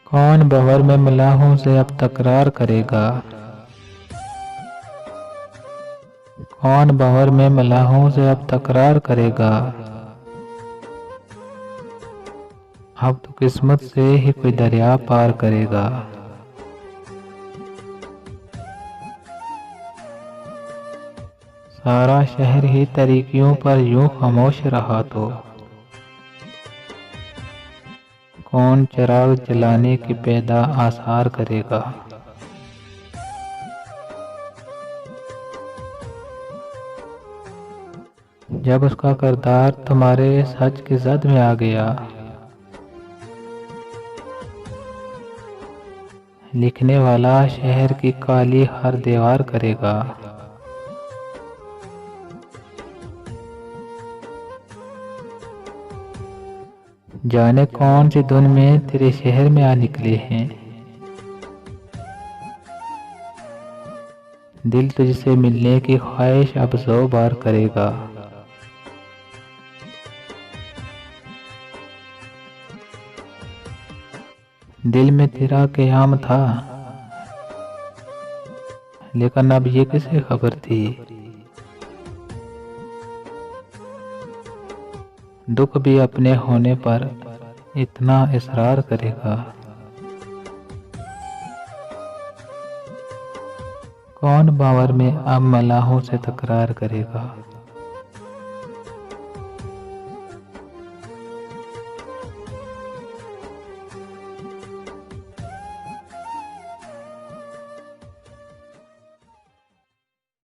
कौन भंवर में मलाहों से अब तकरार करेगा। कौन भंवर में मलाहों से अब तकरार करेगा। अब तो किस्मत से ही कोई दरिया पार करेगा। सारा शहर ही तरीकियों पर यूं खामोश रहा तो कौन चिराग जलाने के पैदा आसार करेगा। जब उसका किरदार तुम्हारे सच की जद में आ गया, लिखने वाला शहर की काली हर दीवार करेगा। जाने कौन सी धुन में तेरे शहर में आ निकले हैं। दिल तुझसे मिलने की ख्वाहिश अब 100 बार करेगा। दिल में तेरा क़याम था, लेकिन अब ये किसे खबर थी। दुख भी अपने होने पर इतना इसरार करेगा। कौन बावर में अब मलाहों से तकरार करेगा।